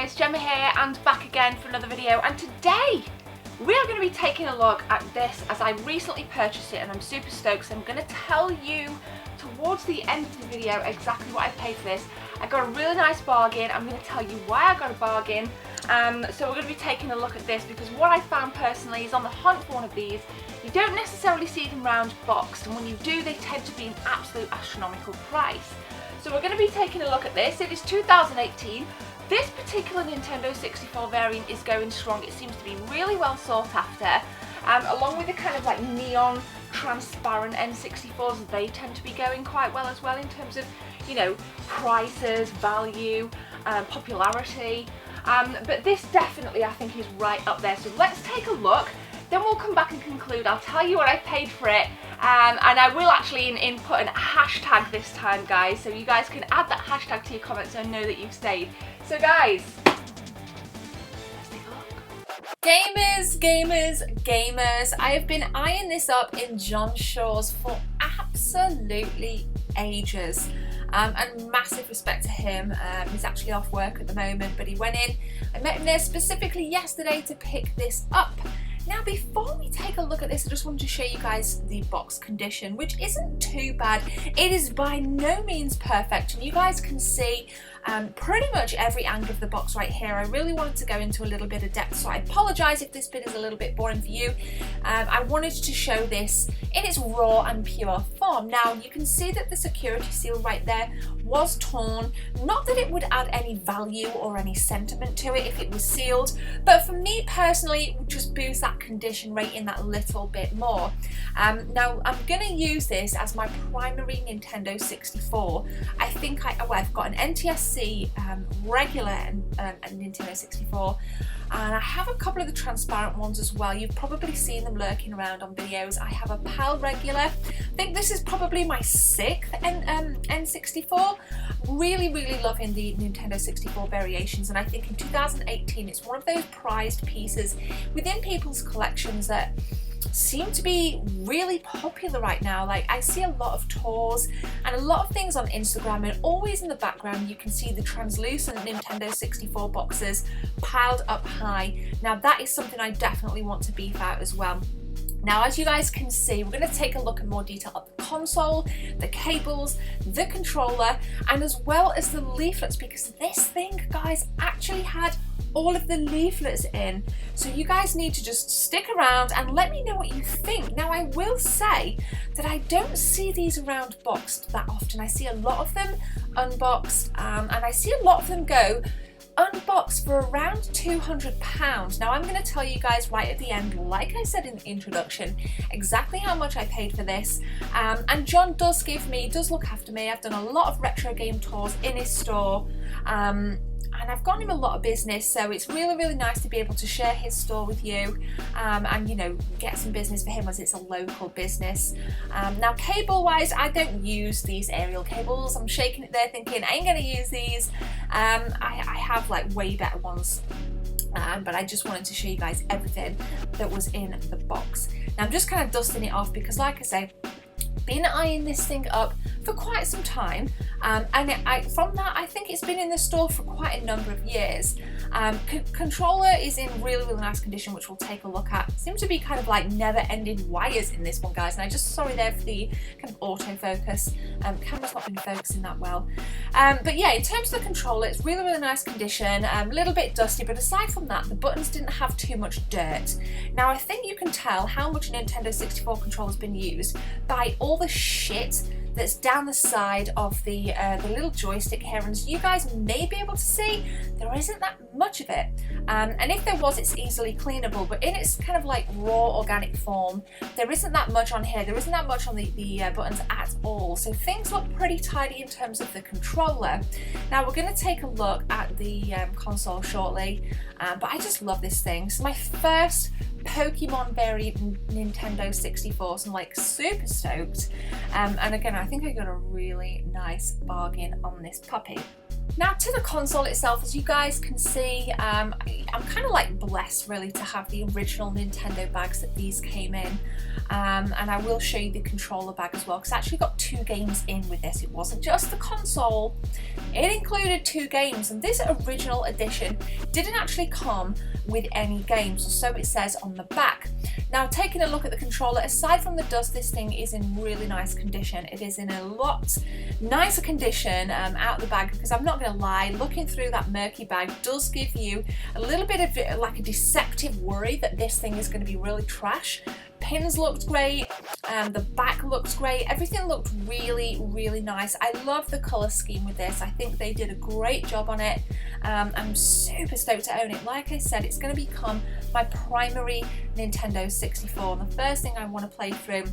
guys, Gemma here and back again for another video, and today we are going to be taking a look at this as I recently purchased it and I'm super stoked. So I'm going to tell you towards the end of the video exactly what I paid for this. I got a really nice bargain. I'm going to tell you why I got a bargain. So we're going to be taking a look at this because what I found personally is on the hunt for one of these, you don't necessarily see them round boxed, and when you do they tend to be an absolute astronomical price. So we're going to be taking a look at this. It is 2018. This particular Nintendo 64 variant is going strong. It seems to be really well sought after. Along with the kind of like neon transparent N64s, they tend to be going quite well as well in terms of, you know, prices, value, popularity. But this definitely I think is right up there. So let's take a look. Then we'll come back and conclude. I'll tell you what I paid for it, and I will actually input a hashtag this time, guys, so you guys can add that hashtag to your comments and know that you've stayed. So guys, let's take a look. Gamers, I have been eyeing this up in John Shaw's for absolutely ages. And massive respect to him. He's actually off work at the moment, but he went in. I met him there specifically yesterday to pick this up. Now, before we take a look at this, I just wanted to show you guys the box condition, which isn't too bad. It is by no means perfect, and you guys can see pretty much every angle of the box right here. I really wanted to go into a little bit of depth, so I apologise if this bit is a little bit boring for you. I wanted to show this in its raw and pure form. Now, you can see that the security seal right there was torn. Not that it would add any value or any sentiment to it if it was sealed, but for me personally, it would just boost that condition rating that little bit more. Now, I'm going to use this as my primary Nintendo 64. I think I've got an NTSC regular and Nintendo 64, and I have a couple of the transparent ones as well. You've probably seen them lurking around on videos. I have a PAL regular. I think this is probably my 6th N64. Really loving the Nintendo 64 variations, and I think in 2018 it's one of those prized pieces within people's collections that seem to be really popular right now. Like, I see a lot of tours and a lot of things on Instagram, and always in the background you can see the translucent Nintendo 64 boxes piled up high. Now that is something I definitely want to beef out as well. Now, as you guys can see, we're going to take a look in more detail at the console, the cables, the controller, and as well as the leaflets, because this thing, guys, actually had all of the leaflets in. So you guys need to just stick around and let me know what you think. Now, I will say that I don't see these around boxed that often. I see a lot of them unboxed, and I see a lot of them go unboxed for around £200. Now, I'm going to tell you guys right at the end, like I said in the introduction, exactly how much I paid for this. And John does look after me. I've done a lot of retro game tours in his store, and I've gotten him a lot of business, so it's really nice to be able to share his store with you, and, you know, get some business for him as it's a local business. Now, cable wise, I don't use these aerial cables. I'm shaking it there thinking I ain't gonna use these. I have like way better ones, but I just wanted to show you guys everything that was in the box. Now, I'm just kind of dusting it off because, like I say, been eyeing this thing up for quite some time, and from that I think it's been in the store for quite a number of years. Controller is in really nice condition, which we'll take a look at. Seems to be kind of like never-ending wires in this one, guys, and I just sorry there for the kind of autofocus. Camera's not been focusing that well, but yeah, in terms of the controller, it's really nice condition. A little bit dusty, but aside from that, the buttons didn't have too much dirt. Now, I think you can tell how much a Nintendo 64 controller has been used by all the shit that's down the side of the little joystick here, and as you guys may be able to see, there isn't that much of it, and if there was, it's easily cleanable, but in its kind of like raw organic form, there isn't that much on here. There isn't that much on the buttons at all, so things look pretty tidy in terms of the controller. Now, we're going to take a look at the console shortly, but I just love this thing. It's my first Pokemon variant Nintendo 64, so I'm like super stoked, and again, I think I got a really nice bargain on this puppy. Now to the console itself, as you guys can see, I'm kind of like blessed really to have the original Nintendo bags that these came in. And I will show you the controller bag as well, because I actually got 2 games in with this. It wasn't just the console, it included 2 games, and this original edition didn't actually come with any games, or so it says on the back. Now taking a look at the controller, aside from the dust, this thing is in really nice condition. It is in a lot nicer condition out of the bag, because I'm not going to lie, looking through that murky bag does give you a little bit of like a deceptive worry that this thing is going to be really trash. Pins looked great, the back looks great, everything looked really, really nice. I love the colour scheme with this. I think they did a great job on it. I'm super stoked to own it. Like I said, it's going to become my primary Nintendo 64. And the first thing I want to play through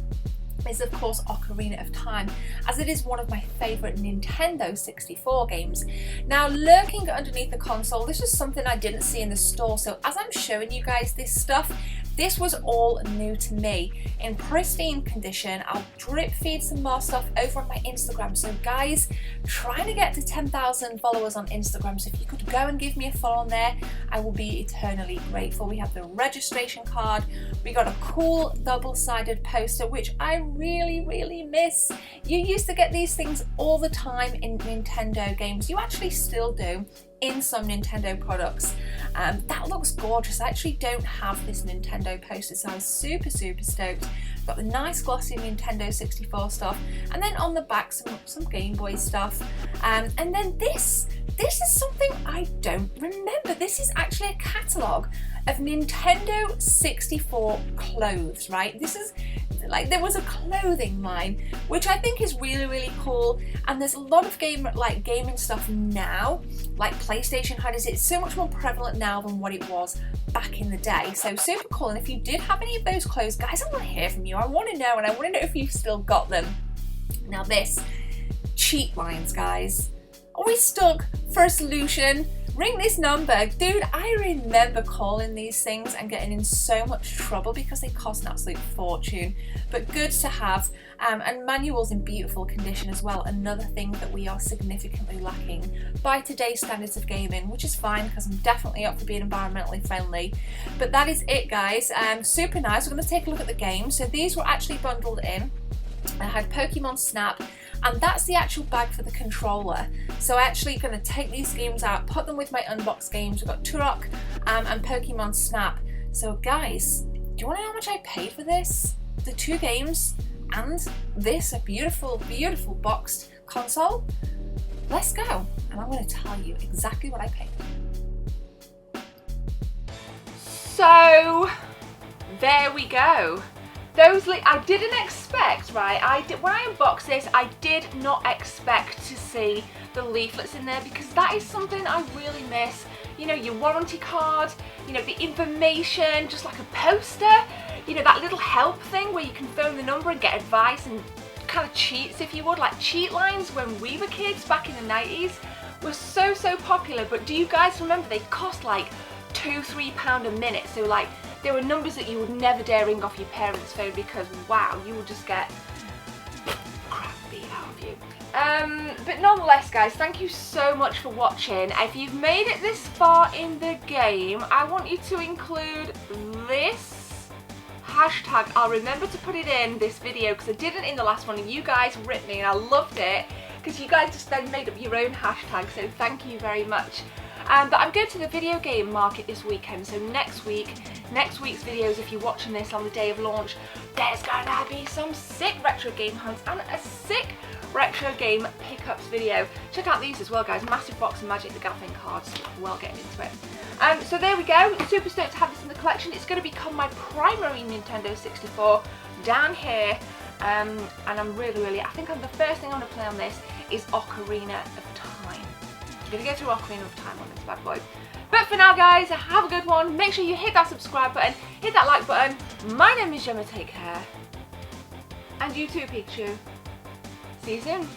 is of course Ocarina of Time, as it is one of my favourite Nintendo 64 games. Now lurking underneath the console, this is something I didn't see in the store, so as I'm showing you guys this stuff, this was all new to me. In pristine condition, I'll drip feed some more stuff over on my Instagram. So guys, trying to get to 10,000 followers on Instagram, so if you could go and give me a follow on there, I will be eternally grateful. We have the registration card, we got a cool double-sided poster, which I really, really miss. You used to get these things all the time in Nintendo games. You actually still do in some Nintendo products. That looks gorgeous. I actually don't have this Nintendo poster, so I was super stoked. Got the nice glossy Nintendo 64 stuff, and then on the back some Game Boy stuff, and then this is something I don't remember. This is actually a catalogue of Nintendo 64 clothes, right? This is like, there was a clothing line, which I think is really, really cool, and there's a lot of gaming stuff now, like PlayStation had it. It's so much more prevalent now than what it was back in the day, so super cool. And if you did have any of those clothes, guys, I want to hear from you. I want to know, and I want to know if you've still got them. Now this, cheat lines, guys. Always stuck for a solution. Ring this number. Dude, I remember calling these things and getting in so much trouble because they cost an absolute fortune, but good to have. And manuals in beautiful condition as well, another thing that we are significantly lacking by today's standards of gaming, which is fine because I'm definitely up for being environmentally friendly. But that is it, guys. Super nice. We're going to take a look at the game. So these were actually bundled in. I had Pokemon Snap, and that's the actual bag for the controller. So I'm actually going to take these games out, put them with my unboxed games. We've got Turok and Pokemon Snap. So guys, do you want to know how much I paid for this? The 2 games and this, a beautiful, beautiful boxed console? Let's go, and I'm going to tell you exactly what I paid. So there we go. Those I didn't expect, right? When I unboxed this, I did not expect to see the leaflets in there, because that is something I really miss. You know, your warranty card, you know, the information, just like a poster, you know, that little help thing where you can phone the number and get advice and kind of cheats, if you would, like cheat lines when we were kids back in the 90s were so popular. But do you guys remember they cost like £2-3 a minute? So like, there were numbers that you would never dare ring off your parents' phone, because wow, you would just get crap beat out of you. But nonetheless, guys, thank you so much for watching. If you've made it this far in the game, I want you to include this hashtag. I'll remember to put it in this video because I didn't in the last one, and you guys ripped me and I loved it, because you guys just then made up your own hashtag, so thank you very much. But I'm going to the video game market this weekend, so next week's videos, if you're watching this on the day of launch, there's gonna be some sick retro game hunts and a sick retro game pickups video. Check out these as well, guys. Massive box of Magic the Gathering cards. Well, getting into it. So there we go. Super stoked to have this in the collection. It's going to become my primary Nintendo 64 down here. And I'm really, I think the first thing I'm going to play on this is Ocarina of Time. I'm going to go through Ocarina of Time on this bad boy. But for now, guys, have a good one. Make sure you hit that subscribe button, hit that like button. My name is Gemma, take care. And you too, Pikachu. See you soon.